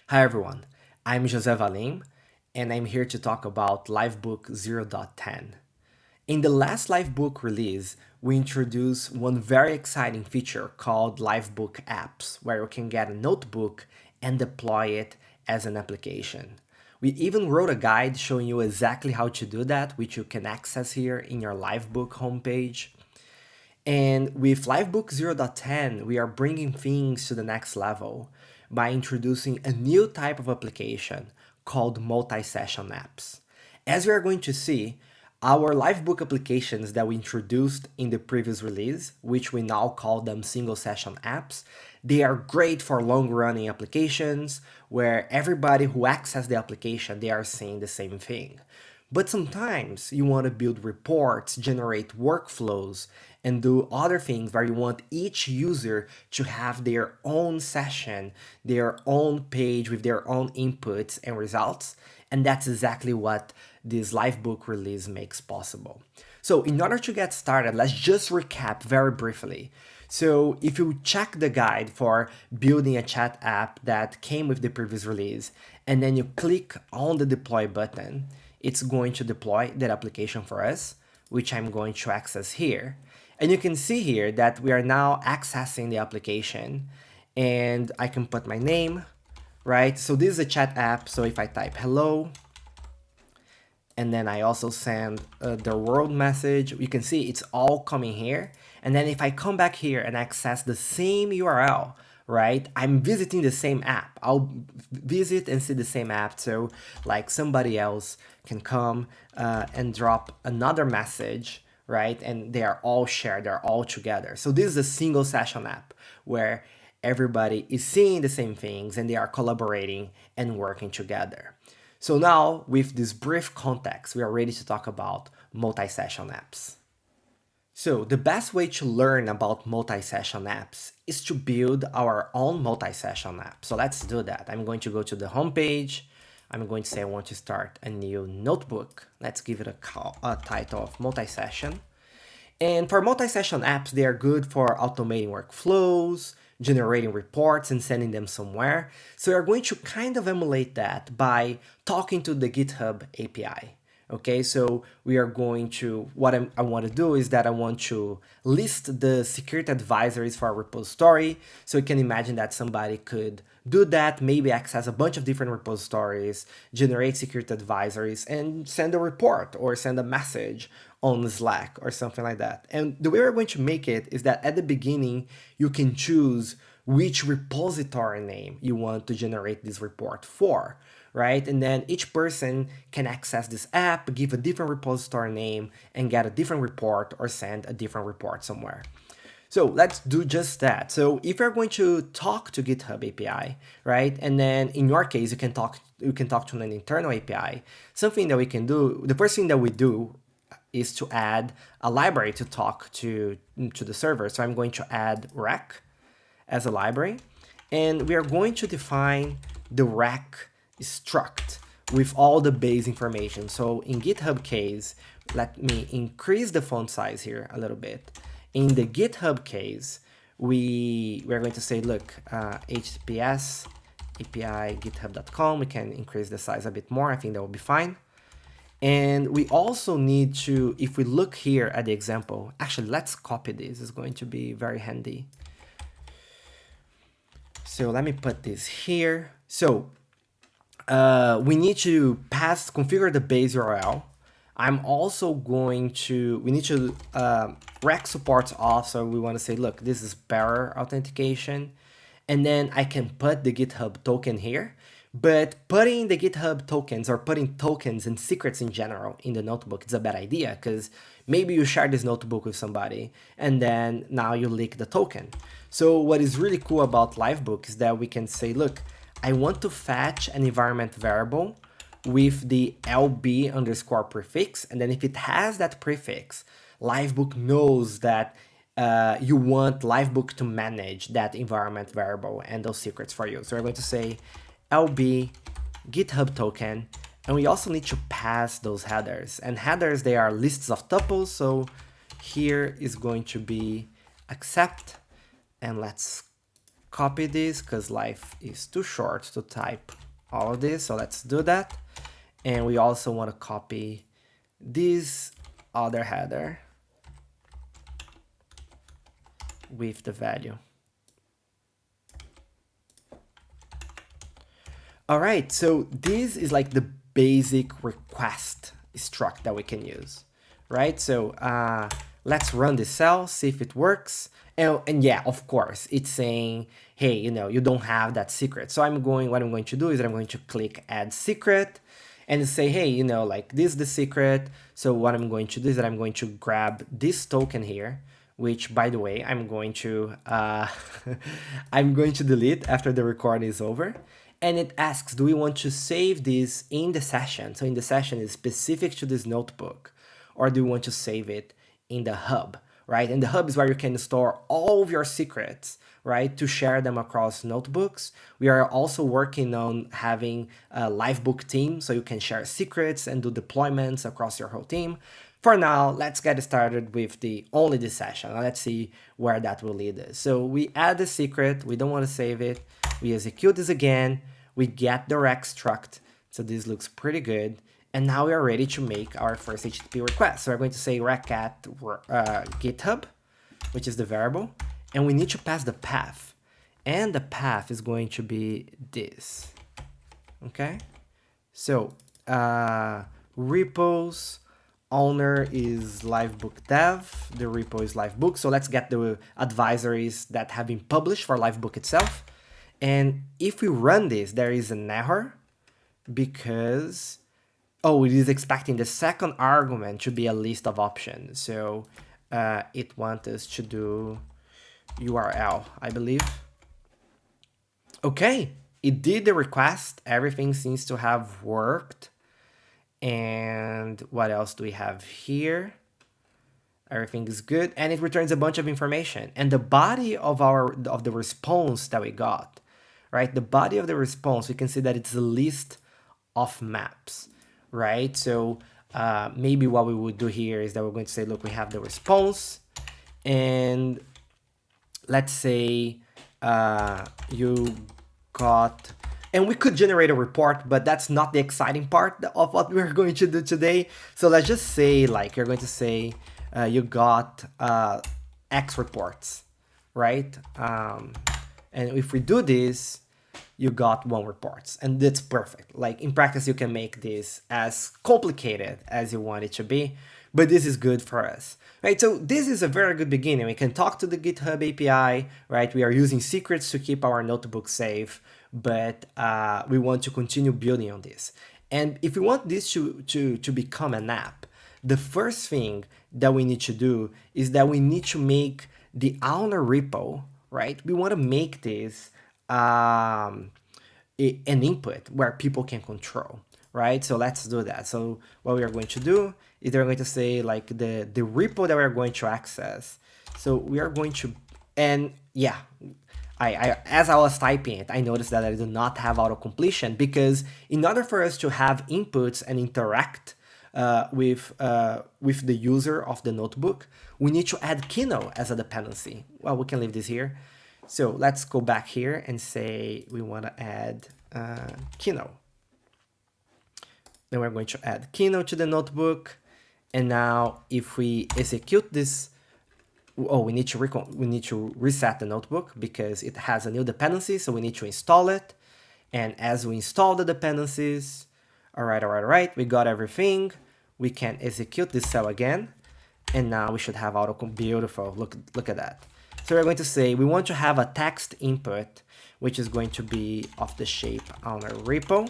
Hi everyone, I'm José Valim and I'm here to talk about Livebook 0.10. In the last Livebook release, we introduced one very exciting feature called Livebook apps, where you can get a notebook and deploy it as an application. We even wrote a guide showing you exactly how to do that, which you can access here in your Livebook homepage. And with Livebook 0.10, we are bringing things to the next level by introducing a new type of application called multi-session apps. As we are going to see, our Livebook applications that we introduced in the previous release, which we now call them single session apps, they are great for long-running applications where everybody who accesses the application, they are seeing the same thing. But sometimes you want to build reports, generate workflows, and do other things where you want each user to have their own session, their own page with their own inputs and results. And that's exactly what this Livebook release makes possible. So in order to get started, let's just recap very briefly. So if you check the guide for building a chat app that came with the previous release, and then you click on the deploy button, it's going to deploy that application for us, which I'm going to access here. And you can see here that we are now accessing the application and I can put my name, right? So this is a chat app. So if I type hello, and then I also send the world message, you can see it's all coming here. And then if I come back here and access the same URL, right, I'm visiting the same app. I'll visit and see the same app. So like somebody else can come and drop another message, right? And they are all shared, they're all together. So this is a single session app where everybody is seeing the same things and they are collaborating and working together. So now, with this brief context, we are ready to talk about multi-session apps. So the best way to learn about multi-session apps is to build our own multi-session app. So let's do that. I'm going to go to the homepage. I'm going to say I want to start a new notebook. Let's give it a title of multi-session. And for multi-session apps, they are good for automating workflows, generating reports and sending them somewhere. So we're going to kind of emulate that by talking to the GitHub API. Okay, so we are going to, what I want to do is that I want to list the security advisories for our repository. So you can imagine that somebody could do that, maybe access a bunch of different repositories, generate security advisories, and send a report or send a message on Slack or something like that. And the way we're going to make it is that at the beginning, you can choose which repository name you want to generate this report for, right? And then each person can access this app, give a different repository name, and get a different report or send a different report somewhere. So let's do just that. So if you're going to talk to GitHub API, right? And then in your case, you can talk to an internal API. Something that we can do, the first thing that we do is to add a library to talk to the server. So I'm going to add rec as a library, and we are going to define the rec struct with all the base information. So in GitHub case, let me increase the font size here a little bit. In the GitHub case, we're going to say, look, HTTPS API github.com. We can increase the size a bit more. I think that will be fine. And we also need to, if we look here at the example, actually, let's copy this. It's going to be very handy. So let me put this here. So we need to configure the base URL. I'm also going to, we need to rec supports off. So we want to say, look, this is bearer authentication. And then I can put the GitHub token here. But putting the GitHub tokens or putting tokens and secrets in general in the notebook is a bad idea because maybe you share this notebook with somebody and then now you leak the token. So what is really cool about Livebook is that we can say, look, I want to fetch an environment variable with the lb underscore prefix. And then if it has that prefix, Livebook knows that you want Livebook to manage that environment variable and those secrets for you. So we're going to say lb GitHub token, and we also need to pass those headers. And headers, they are lists of tuples. So here is going to be accept, and let's copy this because life is too short to type all of this. So let's do that. And we also want to copy this other header with the value. All right, so this is like the basic request struct that we can use, right? So let's run this cell, see if it works. And yeah, of course, it's saying, hey, you don't have that secret. So what I'm going to do is that I'm going to click add secret and say, hey, like this is the secret. So what I'm going to do is that I'm going to grab this token here, which by the way, I'm going to I'm going to delete after the recording is over. And it asks, do we want to save this in the session? So in the session is specific to this notebook, or do we want to save it in the hub, right? And the hub is where you can store all of your secrets, right? To share them across notebooks. We are also working on having a Livebook team, so you can share secrets and do deployments across your whole team. For now, let's get started with only this session. Let's see where that will lead us. So we add the secret, we don't want to save it. We execute this again, we get the rec struct. So this looks pretty good. And now we are ready to make our first HTTP request. So we're going to say rec at GitHub, which is the variable. And we need to pass the path. And the path is going to be this. Okay? So repos owner is Livebook dev. The repo is Livebook. So let's get the advisories that have been published for Livebook itself. And if we run this, there is an error because, it is expecting the second argument to be a list of options. So it wants us to do URL, I believe. Okay, it did the request. Everything seems to have worked. And what else do we have here? Everything is good, and it returns a bunch of information. And the body of the response that we got, right? The body of the response, we can see that it's a list of maps, right? So maybe what we would do here is that we're going to say, look, we have the response, and let's say you got, and we could generate a report, but that's not the exciting part of what we're going to do today. So let's just say, like, you're going to say you got X reports, right? And if we do this, you got 1 reports, and that's perfect. Like in practice, you can make this as complicated as you want it to be, but this is good for us, right? So this is a very good beginning. We can talk to the GitHub API, right? We are using secrets to keep our notebook safe, but we want to continue building on this. And if we want this to become an app, the first thing that we need to do is that we need to make the owner repo, right? We want to make this an input where people can control, right? So let's do that. So what we are going to do is they're going to say like the repo that we're going to access. So we are going to, and yeah, I as I was typing it, I noticed that I do not have auto completion because in order for us to have inputs and interact with the user of the notebook, we need to add Kino as a dependency. Well, we can leave this here. So let's go back here and say we want to add Kino. Then we're going to add Kino to the notebook. And now if we execute this, we need to reset the notebook because it has a new dependency. So we need to install it. And as we install the dependencies, all right, we got everything. We can execute this cell again. And now we should have beautiful. Look at that. So we're going to say we want to have a text input, which is going to be of the shape owner repo.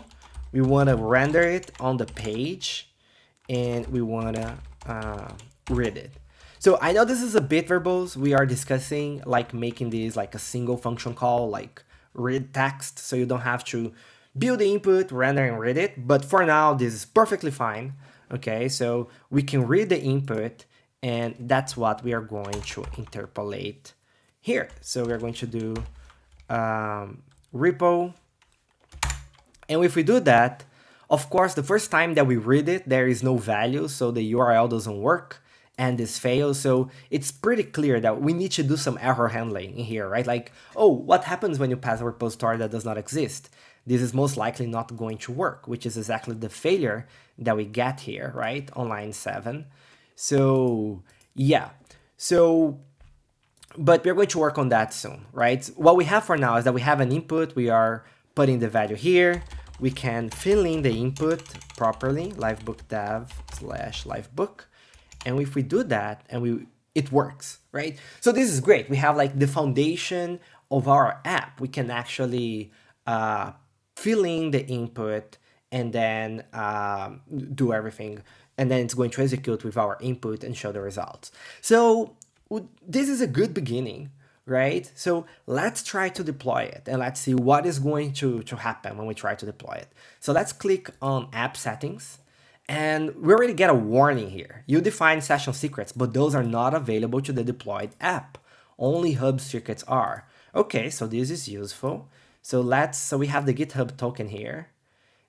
We want to render it on the page, and we want to read it. So I know this is a bit verbose. We are discussing like making this like a single function call, like read text, so you don't have to build the input, render and read it. But for now, this is perfectly fine. Okay, so we can read the input, and that's what we are going to interpolate here. So we're going to do repo. And if we do that, of course, the first time that we read it, there is no value, so the URL doesn't work. and this fails. So it's pretty clear that we need to do some error handling in here, right? Like, oh, what happens when you pass a repository that does not exist? This is most likely not going to work, which is exactly the failure that we get here, right, on line 7. So yeah, so but we're going to work on that soon, right? What we have for now is that we have an input. We are putting the value here. We can fill in the input properly, livebook dev / livebook. And if we do that, and it works, right? So this is great. We have like the foundation of our app. We can actually fill in the input and then do everything. And then it's going to execute with our input and show the results. So this is a good beginning, right? So let's try to deploy it and let's see what is going to happen when we try to deploy it. So let's click on app settings and we already get a warning here. You define session secrets, but those are not available to the deployed app. Only hub secrets are. Okay, so this is useful. So we have the GitHub token here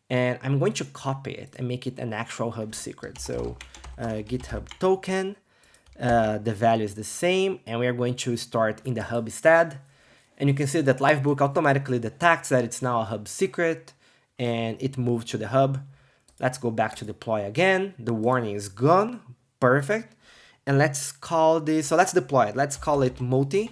and I'm going to copy it and make it an actual hub secret. So GitHub token. The value is the same and we are going to store it in the hub instead. And you can see that Livebook automatically detects that it's now a hub secret and it moved to the hub. Let's go back to deploy again. The warning is gone. Perfect. And let's call this, so let's deploy it. Let's call it multi.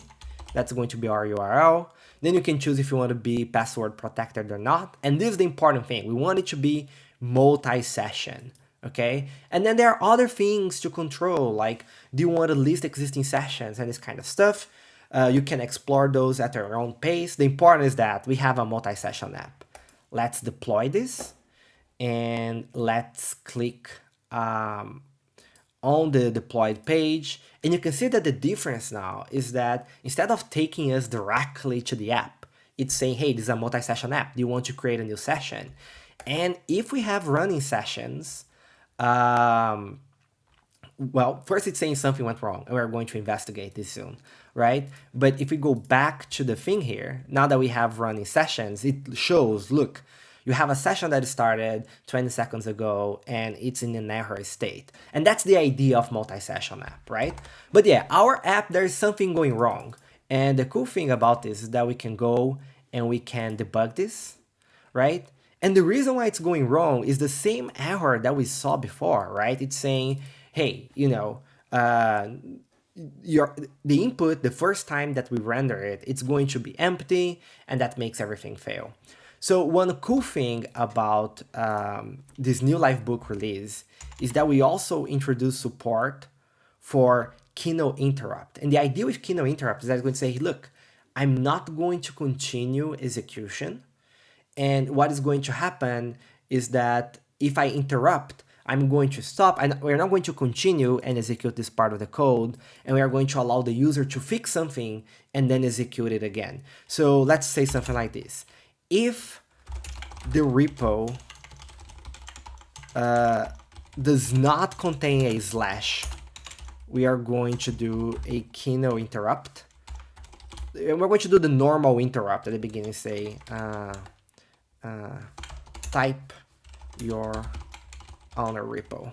That's going to be our URL. Then you can choose if you want to be password protected or not. And this is the important thing. We want it to be multi-session. Okay, and then there are other things to control, like do you want to list existing sessions and this kind of stuff. You can explore those at your own pace. The important is that we have a multi-session app. Let's deploy this and let's click on the deployed page. And you can see that the difference now is that instead of taking us directly to the app, it's saying, hey, this is a multi-session app. Do you want to create a new session? And if we have running sessions, well, first it's saying something went wrong and we're going to investigate this soon, right? But if we go back to the thing here, now that we have running sessions, it shows, look, you have a session that started 20 seconds ago and it's in an error state. And that's the idea of multi-session app, right? But yeah, our app, there's something going wrong. And the cool thing about this is that we can go and we can debug this, right? And the reason why it's going wrong is the same error that we saw before, right? It's saying, hey, you know, the input, the first time that we render it, it's going to be empty, and that makes everything fail. So one cool thing about this new Livebook release is that we also introduce support for Kino.interrupt. And the idea with Kino.interrupt is that it's going to say, look, I'm not going to continue execution. And what is going to happen is that if I interrupt, I'm going to stop and we're not going to continue and execute this part of the code. And we are going to allow the user to fix something and then execute it again. So let's say something like this. If the repo does not contain a slash, we are going to do a Kino.interrupt. We're going to do the normal interrupt at the beginning, say, type your owner repo.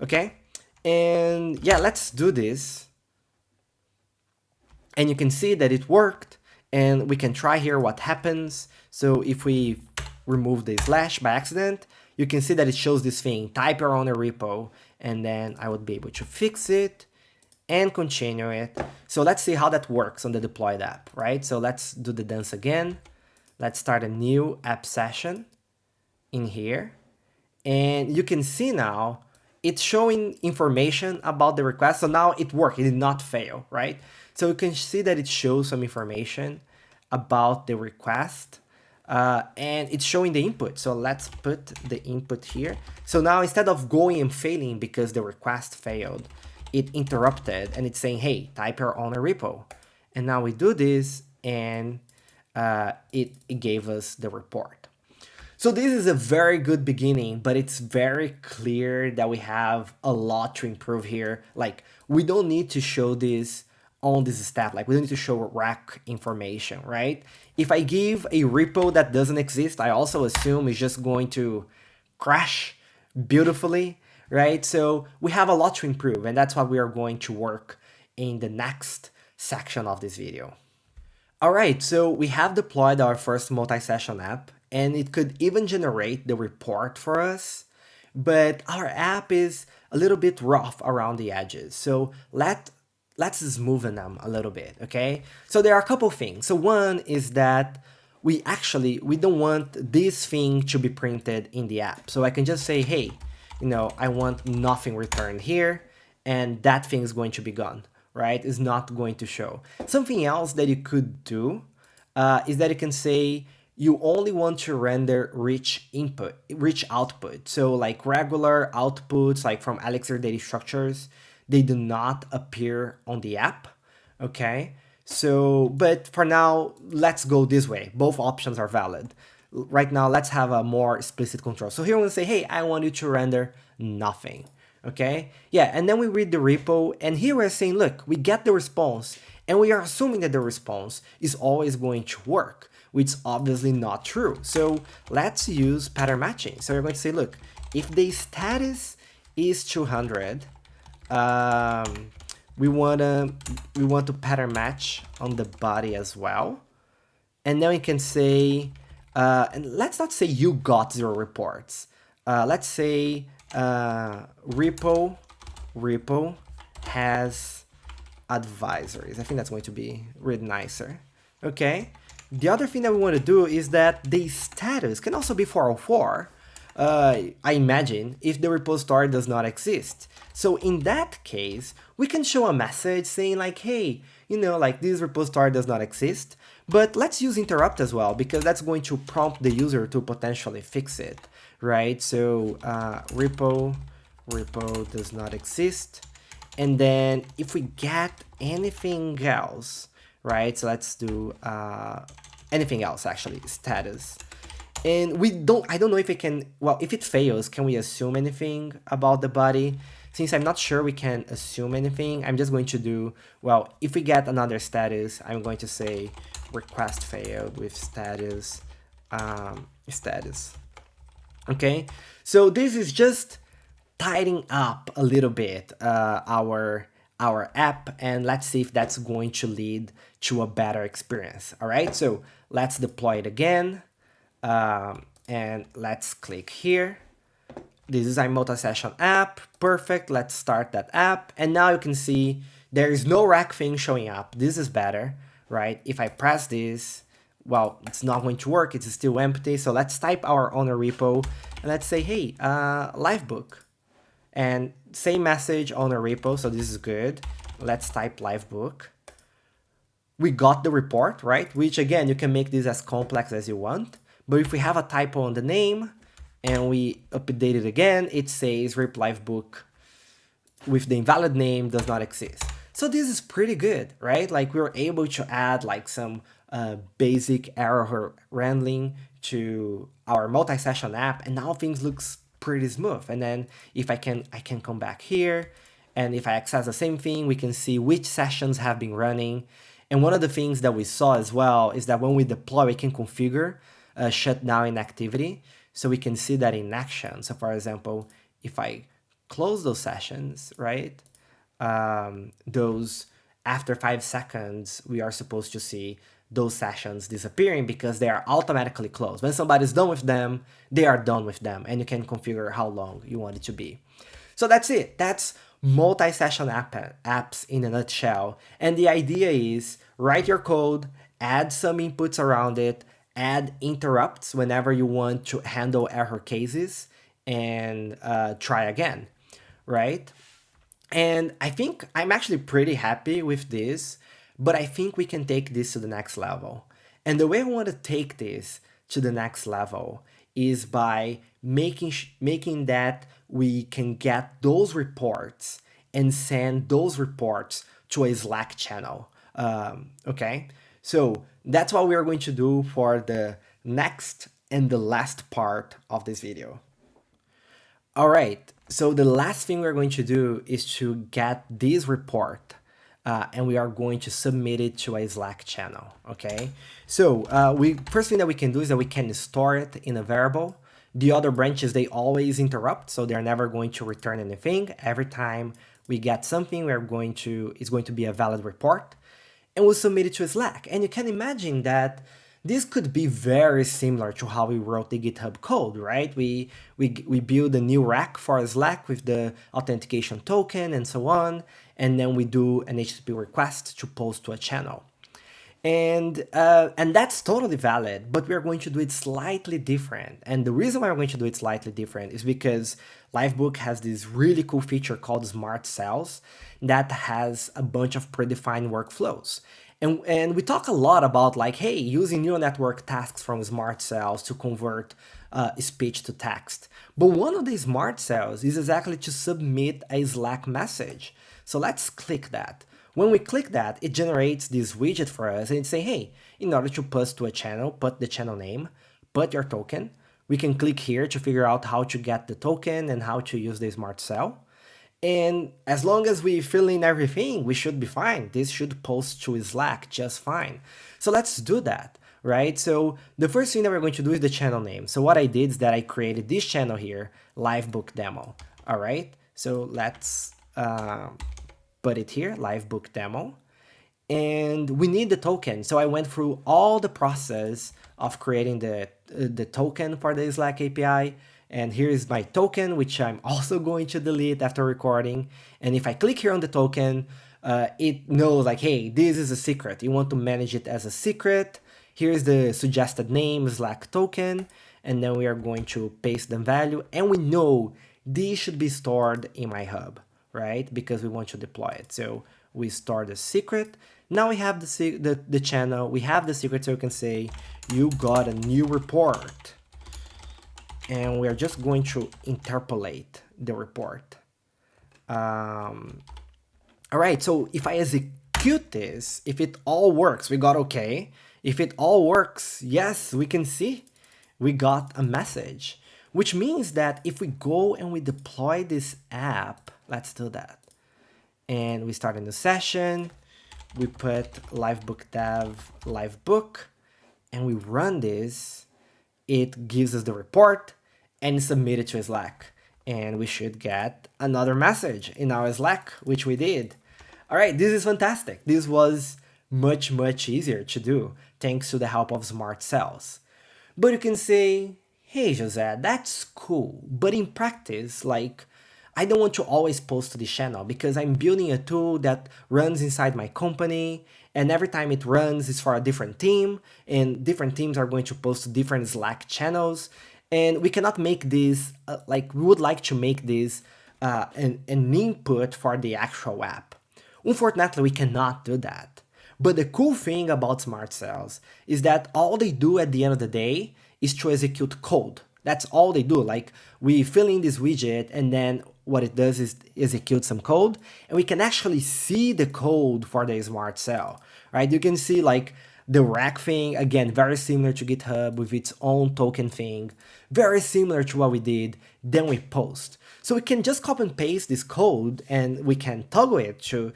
Okay, and yeah, let's do this. And you can see that it worked, and we can try here what happens. So if we remove the slash by accident, you can see that it shows this thing, type your owner repo, and then I would be able to fix it and continue it. So let's see how that works on the deployed app, right? So let's do the dance again. Let's start a new app session in here. And you can see now it's showing information about the request. So now it worked, it did not fail, right? So you can see that it shows some information about the request and it's showing the input. So let's put the input here. So now instead of going and failing because the request failed, it interrupted and it's saying, hey, type your owner repo. And now we do this and it gave us the report. So this is a very good beginning, but it's very clear that we have a lot to improve here. Like, we don't need to show this on this step. Like, we don't need to show rack information, right? If I give a repo that doesn't exist, I also assume it's just going to crash beautifully, right? So we have a lot to improve, and that's what we are going to work in the next section of this video. All right, so we have deployed our first multi-session app, and it could even generate the report for us, but our app is a little bit rough around the edges. So let's smoothen them a little bit, okay? So there are a couple things. So one is that we don't want this thing to be printed in the app. So I can just say, hey, I want nothing returned here, and that thing is going to be gone, right? It's not going to show. Something else that you could do is that you can say you only want to render rich output. So like regular outputs, like from Elixir data structures, they do not appear on the app, okay? So, but for now, let's go this way. Both options are valid. Right now, let's have a more explicit control. So here I'm gonna say, hey, I want you to render nothing, okay? Yeah, and then we read the repo, and here we're saying, look, we get the response, and we are assuming that the response is always going to work, which is obviously not true. So let's use pattern matching. So we're going to say, look, if the status is 200, we want to pattern match on the body as well. And then we can say, and let's not say you got 0 reports. Let's say repo has advisories. I think that's going to be really nicer. Okay. The other thing that we want to do is that the status can also be 404. I imagine if the repository does not exist. So in that case, we can show a message saying like, hey, like this repository does not exist, but let's use interrupt as well, because that's going to prompt the user to potentially fix it, right? So repo does not exist. And then if we get anything else, right? So let's do anything else actually, status. And I don't know if it can, well, if it fails, can we assume anything about the body? Since I'm not sure we can assume anything, I'm just going to do, well, if we get another status, I'm going to say request failed with status, status. Okay, so this is just tidying up a little bit our app, and let's see if that's going to lead to a better experience. All right, so let's deploy it again. And let's click here. This is our multi-session app. Perfect. Let's start that app. And now you can see there is no rack thing showing up. This is better, right? If I press this, well, it's not going to work. It's still empty. So let's type our owner repo and let's say, hey, Livebook. And same message, owner repo. So this is good. Let's type Livebook. We got the report, right? Which again, you can make this as complex as you want. But if we have a typo on the name and we update it again, it says RIP Livebook with the invalid name does not exist. So this is pretty good, right? Like we were able to add like some basic error handling to our multi-session app, and now things looks pretty smooth. And then if I can come back here, and if I access the same thing, we can see which sessions have been running. And one of the things that we saw as well is that when we deploy, we can configure shutdown inactivity, so we can see that in action. So for example, if I close those sessions, right, those after 5 seconds, we are supposed to see those sessions disappearing because they are automatically closed. When somebody's done with them, they are done with them, and you can configure how long you want it to be. So that's it. That's multi-session apps in a nutshell. And the idea is write your code, add some inputs around it, add interrupts whenever you want to handle error cases, and try again, right? And I think I'm actually pretty happy with this, but I think we can take this to the next level. And the way I want to take this to the next level is by making that we can get those reports and send those reports to a Slack channel. Okay, so that's what we are going to do for the next and the last part of this video. All right, so the last thing we're going to do is to get this report and we are going to submit it to a Slack channel, okay? So first thing that we can do is that we can store it in a variable. The other branches, they always interrupt, so they're never going to return anything. Every time we get something, it's going to be a valid report, and we'll submit it to Slack. And you can imagine that this could be very similar to how we wrote the GitHub code, right? We build a new rack for Slack with the authentication token and so on, and then we do an HTTP request to post to a channel. And that's totally valid, but we're going to do it slightly different. And the reason why we're going to do it slightly different is because Livebook has this really cool feature called Smart Cells that has a bunch of predefined workflows. And we talk a lot about like, hey, using neural network tasks from Smart Cells to convert speech to text. But one of these Smart Cells is exactly to submit a Slack message. So let's click that. When we click that, it generates this widget for us and it say, hey, in order to post to a channel, put the channel name, put your token. We can click here to figure out how to get the token and how to use the smart cell. And as long as we fill in everything, we should be fine. This should post to Slack just fine. So let's do that, right? So the first thing that we're going to do is the channel name. So what I did is that I created this channel here, Livebook Demo, all right? So let's put it here, Livebook Demo. And we need the token. So I went through all the process of creating the token for the Slack API. And here is my token, which I'm also going to delete after recording. And if I click here on the token, it knows like, hey, this is a secret. You want to manage it as a secret. Here's the suggested name, Slack token. And then we are going to paste the value. And we know these should be stored in my hub, right? Because we want to deploy it. So we store the secret. Now we have the channel. We have the secret, so we can say, you got a new report. And we are just going to interpolate the report. All right, so if I execute this, if it all works, we got okay. If it all works, yes, we can see we got a message, which means that if we go and we deploy this app, let's do that. And we start a new session, we put Livebook dev Livebook, and we run this, it gives us the report and submit it to Slack. And we should get another message in our Slack, which we did. All right, this is fantastic. This was much, much easier to do thanks to the help of smart cells. But you can say, hey, José, that's cool. But in practice, like, I don't want to always post to the channel because I'm building a tool that runs inside my company, and every time it runs, it's for a different team, and different teams are going to post to different Slack channels, and we cannot make this, like, we would like to make this an input for the actual app. Unfortunately, we cannot do that. But the cool thing about smart cells is that all they do at the end of the day is to execute code. That's all they do. Like, we fill in this widget, and then what it does is execute some code, and we can actually see the code for the smart cell, right? You can see like the rack thing, again, very similar to GitHub with its own token thing, very similar to what we did, then we post. So we can just copy and paste this code, and we can toggle it to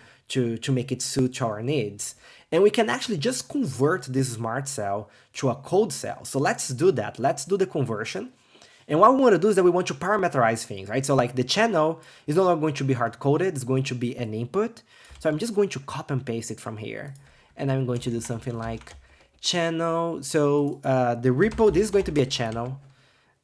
make it suit to our needs. And we can actually just convert this smart cell to a code cell. So let's do that. Let's do the conversion. And what we want to do is that we want to parameterize things, right? So like the channel is no longer going to be hard-coded, it's going to be an input. So I'm just going to copy and paste it from here. And I'm going to do something like channel. So the repo, this is going to be a channel.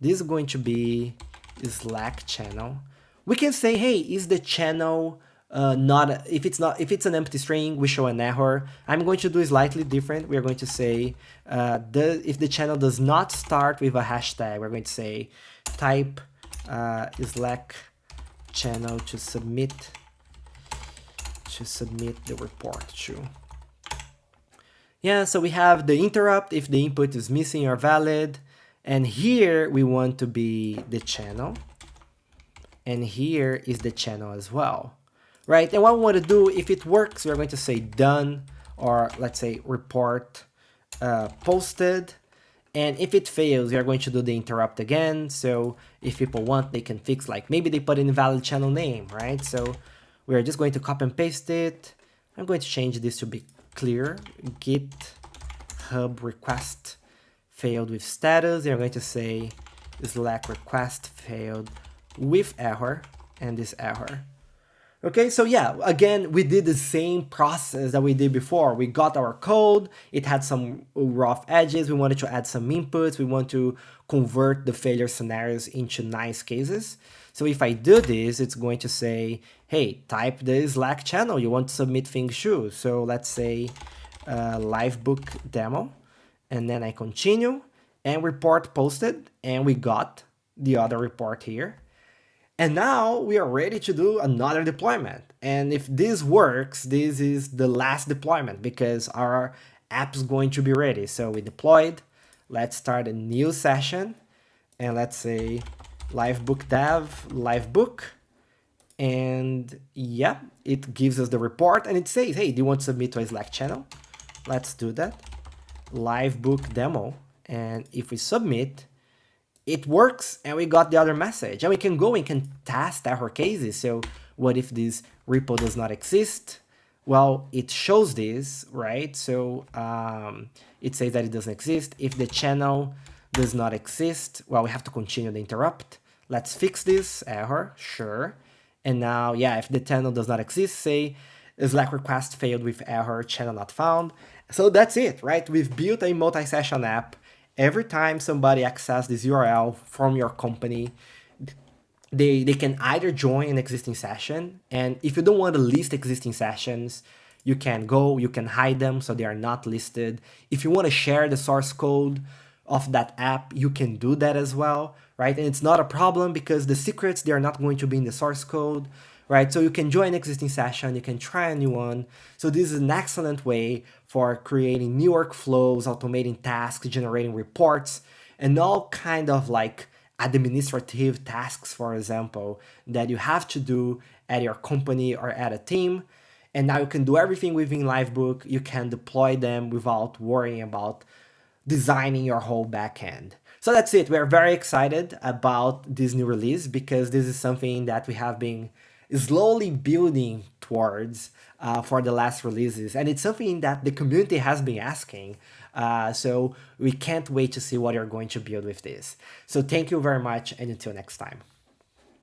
This is going to be a Slack channel. We can say, hey, is the channel if it's an empty string, we show an error. I'm going to do it slightly different. We are going to say if the channel does not start with a hashtag, we're going to say type Slack channel to submit the report to. Yeah, so we have the interrupt if the input is missing or valid, and here we want to be the channel, and here is the channel as well. Right, and what we want to do, if it works, we're going to say done, or let's say report posted. And if it fails, we are going to do the interrupt again. So if people want, they can fix, like maybe they put in a valid channel name, right? So we're just going to copy and paste it. I'm going to change this to be clear. GitHub request failed with status. They're going to say Slack request failed with error and this error. Okay, so yeah, again, we did the same process that we did before. We got our code, it had some rough edges, we wanted to add some inputs, we want to convert the failure scenarios into nice cases. So if I do this, it's going to say, hey, type the Slack channel you want to submit things to. So let's say Livebook demo, and then I continue, and report posted, and we got the other report here. And now we are ready to do another deployment. And if this works, this is the last deployment because our app is going to be ready. So we deployed. Let's start a new session. And let's say Livebook dev, Livebook. And yeah, it gives us the report and it says, hey, do you want to submit to a Slack channel? Let's do that. Livebook demo. And if we submit, it works and we got the other message, and we can go and can test error cases. So what if this repo does not exist? Well, it shows this, right? So it says that it doesn't exist. If the channel does not exist, well, we have to continue the interrupt. Let's fix this error, sure. And now, yeah, if the channel does not exist, say Slack request failed with error, channel not found. So that's it, right? We've built a multi-session app. Every time somebody accesses this URL from your company, they can either join an existing session, and if you don't want to list existing sessions, you can hide them so they are not listed. If you want to share the source code of that app, you can do that as well, right? And it's not a problem because the secrets, they are not going to be in the source code, right? So you can join an existing session, you can try a new one. So this is an excellent way for creating new workflows, automating tasks, generating reports, and all kind of like administrative tasks, for example, that you have to do at your company or at a team. And now you can do everything within Livebook. You can deploy them without worrying about designing your whole backend. So that's it. We're very excited about this new release because this is something that we have been slowly building towards for the last releases. And it's something that the community has been asking. So we can't wait to see what you're going to build with this. So thank you very much, and until next time.